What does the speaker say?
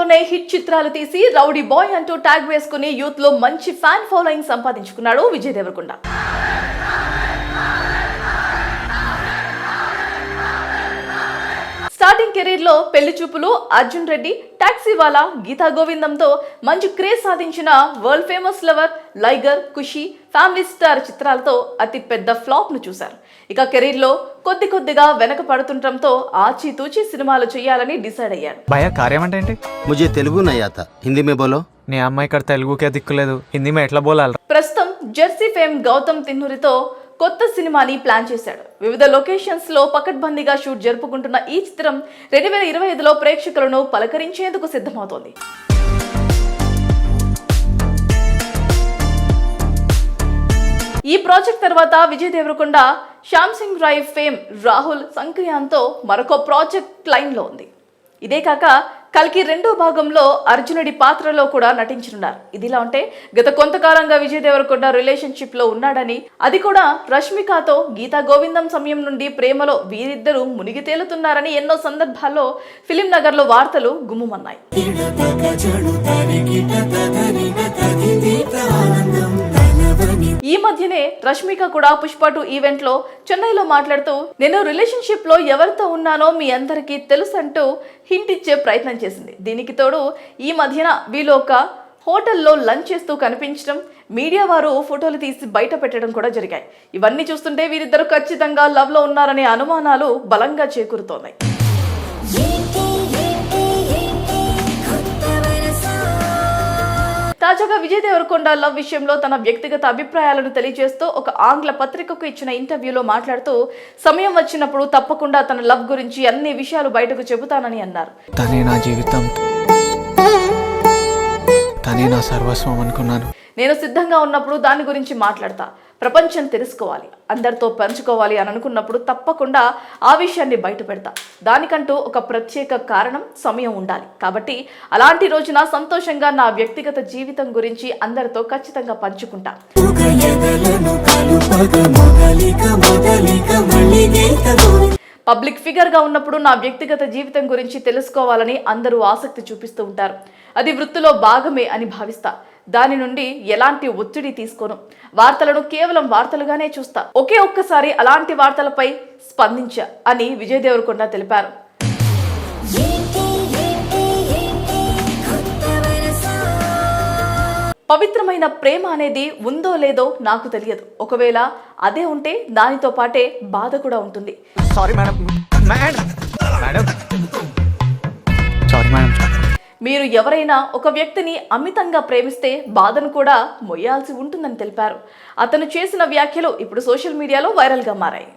కాలంలోనే హిట్ చిత్రాలు తీసి రౌడీ బాయ్ అంటూ ట్యాగ్ వేసుకుని యూత్ లో మంచి ఫ్యాన్ ఫాలోయింగ్ సంపాదించుకున్నాడు విజయ్ దేవరకొండ. స్టార్టింగ్ కెరీర్ లో పెళ్లి చూపులు, అర్జున్ రెడ్డి, టాక్సీ వాలా, గీతా గోవిందంతో మంచి క్రేజ్ సాధించిన వరల్డ్ ఫేమస్ లవర్, లైగర్, ఖుషి, ఫ్యామిలీ స్టార్ చిత్రాలతో అతి పెద్ద ఫ్లాప్ ను చూశారు. ఇక కెరీర్ లో కొద్దిగా వెనక పడుతుండటంతో ఆచితూచి సినిమాలు చేయాలని డిసైడ్ అయ్యాడు. భయ్యా కార్యం అంటే ఏంటి? मुझे तेलुगु नहीं आता, हिंदी में बोलो. నీ అమ్మాయి ఇక్కడ తెలుగుకే దిక్కులేదు, హిందీ మే ఎట్లా బోలాలి? ప్రస్తుతం జెర్సీ ఫేమ్ గౌతమ్ తిన్నూరితో కొత్త సినిమాని ప్లాన్ చేశాడు. వివిధ లొకేషన్స్ లో పకడ్బందీగా షూట్ జరుపుకుంటున్న ఈ చిత్రం 2025లో ప్రేక్షకులను పలకరించేందుకు సిద్ధమవుతోంది. ఈ ప్రాజెక్ట్ తర్వాత విజయ్ దేవరకొండ శ్యామ్ సింగ్ రాయ్ ఫేమ్ రాహుల్ సంక్రియాన్తో మరొక ప్రాజెక్ట్ లైన్ లో ఉంది. ఇదే కాక కల్కి 2వ భాగంలో అర్జునుడి పాత్రలో కూడా నటించనున్నారు. ఇదిలా ఉంటే గత కొంతకాలంగా విజయ్ దేవరకొండ రిలేషన్షిప్ లో ఉన్నాడని, అది కూడా రష్మికతో గీతా గోవిందం సమయం నుండి ప్రేమలో వీరిద్దరూ మునిగి తేలుతున్నారని ఎన్నో సందర్భాల్లో ఫిలిం నగర్ లో వార్తలు గుమ్ముమన్నాయి. ఈ మధ్యనే రష్మిక కూడా పుష్ప 2 ఈవెంట్ లో చెన్నైలో మాట్లాడుతూ, నేను రిలేషన్షిప్ లో ఎవరితో ఉన్నానో మీ అందరికీ తెలుసు అంటూ హింట్ ఇచ్చే ప్రయత్నం చేసింది. దీనికి తోడు ఈ మధ్యన వీళ్ళు ఒక హోటల్లో లంచ్ చేస్తూ కనిపించడం, మీడియా వారు ఫోటోలు తీసి బయట పెట్టడం కూడా జరిగాయి. ఇవన్నీ చూస్తుంటే వీరిద్దరు ఖచ్చితంగా లవ్ లో ఉన్నారనే అనుమానాలు బలంగా చేకూరుతోన్నాయి. తాజాగా విజయ్ దేవరకొండ లవ్ విషయంలో తన వ్యక్తిగత అభిప్రాయాలను తెలియజేస్తూ ఒక ఆంగ్ల పత్రికకు ఇచ్చిన ఇంటర్వ్యూలో మాట్లాడుతూ, సమయం వచ్చినప్పుడు తప్పకుండా తన లవ్ గురించి అన్ని విషయాలు బయటకు చెబుతానని అన్నారు. తనే నా జీవితం, తనే నా సర్వస్వం అనుకున్నాను. నేను సిద్ధంగా ఉన్నప్పుడు దాని గురించి మాట్లాడతా. ప్రపంచం తెలుసుకోవాలి, అందరితో పంచుకోవాలి అని అనుకున్నప్పుడు తప్పకుండా ఆ విషయాన్ని బయట పెడతా. దానికంటూ ఒక ప్రత్యేక కారణం, సమయం ఉండాలి. కాబట్టి అలాంటి రోజున సంతోషంగా నా వ్యక్తిగత జీవితం గురించి అందరితో ఖచ్చితంగా పంచుకుంటా. పబ్లిక్ ఫిగర్ గా ఉన్నప్పుడు నా వ్యక్తిగత జీవితం గురించి తెలుసుకోవాలని అందరూ ఆసక్తి చూపిస్తూ ఉంటారు. అది వృత్తిలో భాగమే అని భావిస్తా. దాని నుండి ఎలాంటి ఒత్తిడి తీసుకోను. వార్తలను కేవలం వార్తలుగానే చూస్తా. ఒక్కసారి అలాంటి వార్తలపై స్పందించా అని విజయ్ దేవరకొండ తెలిపారు. పవిత్రమైన ప్రేమ అనేది ఉందో లేదో నాకు తెలియదు. ఒకవేళ అదే ఉంటే దానితో పాటే బాధ కూడా ఉంటుంది. Sorry madam. మీరు ఎవరైనా ఒక వ్యక్తిని అమితంగా ప్రేమిస్తే బాధను కూడా మొయ్యాల్సి ఉంటుందని తెలిపారు. అతను చేసిన వ్యాఖ్యలు ఇప్పుడు సోషల్ మీడియాలో వైరల్గా మారాయి.